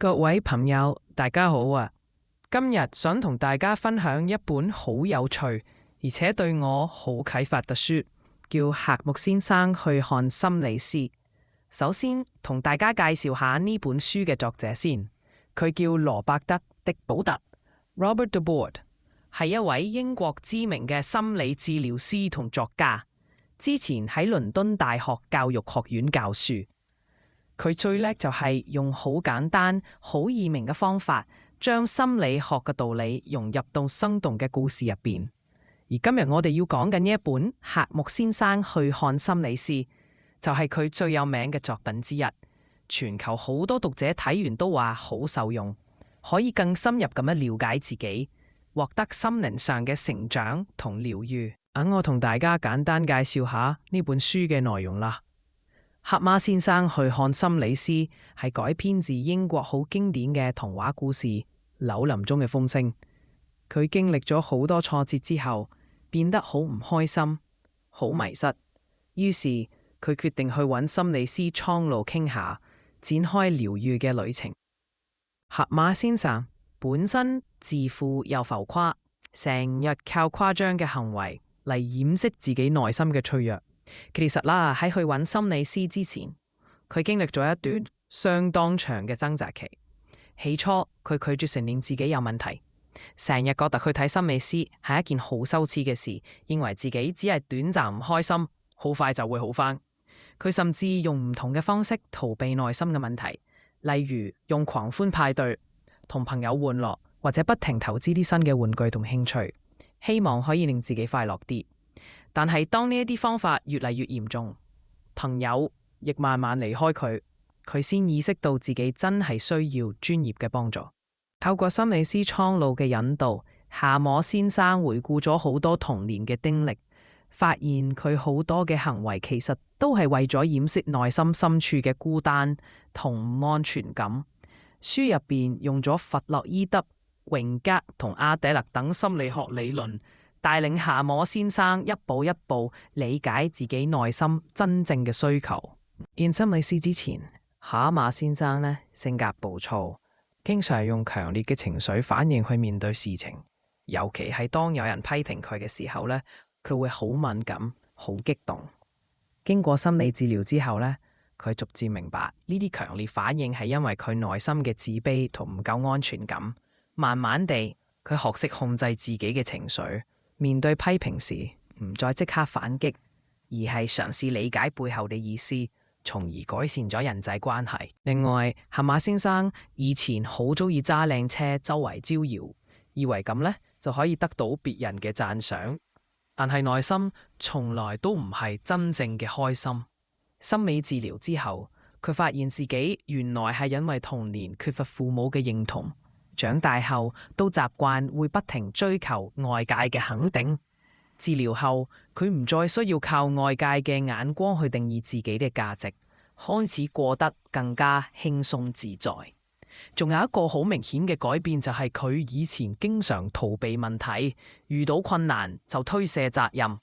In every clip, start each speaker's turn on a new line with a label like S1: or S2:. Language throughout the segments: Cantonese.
S1: 各位朋友，大家好啊！今日想同大家分享一本好有趣，而且對我好啟發嘅書，叫《夏目先生去看心理師》。首先同大家介紹下呢本書嘅作者先，佢叫羅伯德·迪保特 （Robert Deboord），係一位英國知名嘅心理治療師同作家。之前喺倫敦大學教育學院教書。佢最叻就係用好簡單、好易明嘅方法，將心理學嘅道理融入到生動嘅故事入邊。而今日我哋要講緊呢一本《夏目先生去看心理師》，就係佢最有名嘅作品之一。全球好多讀者睇完都話好受用，可以更深入咁樣了解自己，獲得心靈上嘅成長同療愈。等我同大家簡單介紹下呢本書嘅內容啦。夏目先生去看心理師係改編自英國好經典嘅童話故事《柳林中嘅風聲》。佢經歷咗好多挫折之後，變得好唔開心、好迷失，於是佢決定去揾心理師蒼鷺傾下，展開療愈嘅旅程。夏目先生本身自負又浮誇，成日靠誇張嘅行為嚟掩飾自己內心嘅脆弱。其實啦，喺去揾心理師之前，佢經歷咗一段相當長嘅掙扎期。起初，佢拒絕承認自己有問題，成日覺得去睇心理師係一件好羞恥嘅事，認為自己只係短暫唔開心，好快就會好返。佢甚至用唔同嘅方式逃避內心嘅問題，例如用狂歡派對、同朋友玩樂，或者不停投資啲新嘅玩具同興趣，希望可以令自己快樂啲。但係當呢一啲方法越嚟越嚴重，朋友亦慢慢離開佢，佢先意識到自己真係需要專業嘅幫助。透過心理師蒼鷺嘅引導，夏目先生回顧咗好多童年嘅經歷，發現佢好多嘅行為其實都係為咗掩飾內心深處嘅孤單同唔安全感。書入邊用咗弗洛伊德、榮格同阿德勒等心理學理論，帶領夏目先生一步一步理解自己內心真正嘅需求。見心理師之前，夏目先生呢性格暴躁，經常用強烈嘅情緒反應去面對事情，尤其係當有人批評佢嘅時候呢，佢會好敏感、好激動。經過心理治療之後呢，佢逐漸明白呢啲強烈反應係因為佢內心嘅自卑同唔夠安全感。慢慢地，佢學識控制自己嘅情緒。面對批評時，唔再即刻反擊，而係嘗試理解背後嘅意思，從而改善咗人際關係。另外，夏目先生以前好中意揸靚車周圍招搖，以為咁呢就可以得到別人嘅讚賞，但係內心從來都唔係真正嘅開心。心理治療之後，佢發現自己原來係因為童年缺乏父母嘅認同。長大後都習慣會不停追求外界嘅肯定。治療後，佢唔再需要靠外界嘅眼光去定義自己嘅價值，開始過得更加輕鬆自在。仲有一個好明顯嘅改變，就係佢以前經常逃避問題，遇到困難就推卸責任，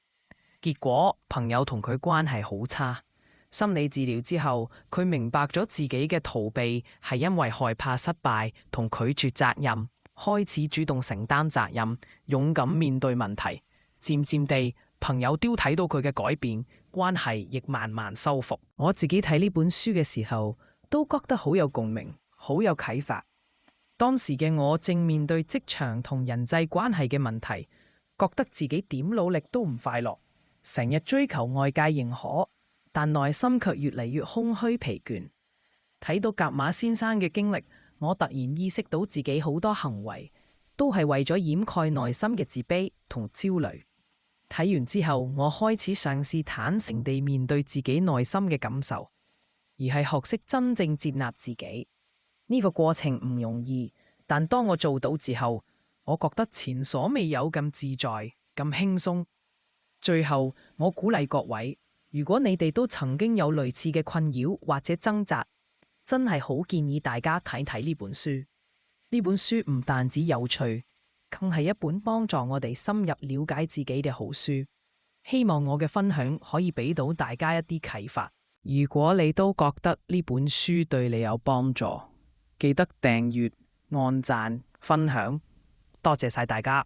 S1: 結果朋友同佢關係好差。心理治療之後，佢明白咗自己嘅逃避係因為害怕失敗同拒絕責任，開始主動承擔責任，勇敢面對問題。漸漸地，朋友都睇到佢嘅改變，關係亦慢慢修復。我自己睇呢本書嘅時候，都覺得好有共鳴，好有啟發。當時嘅我正面對職場同人際關係嘅問題，覺得自己點努力都唔快樂，成日追求外界認可，但內心卻越嚟越空虛疲倦。睇到甲馬先生嘅經歷，我突然意識到自己好多行為都係為咗掩蓋內心嘅自卑同焦慮。睇完之後，我開始嘗試坦誠地面對自己內心嘅感受，而係學識真正接納自己。呢個過程唔容易，但當我做到之後，我覺得前所未有咁自在、咁輕鬆。最後，我鼓勵各位，如果你哋都曾經有類似嘅困擾或者掙扎，真係好建議大家睇睇呢本書。呢本書唔單止有趣，更係一本幫助我哋深入了解自己嘅好書。希望我嘅分享可以俾到大家一啲啟發。如果你都覺得呢本書對你有幫助，記得訂閱、按讚、分享，多謝晒大家。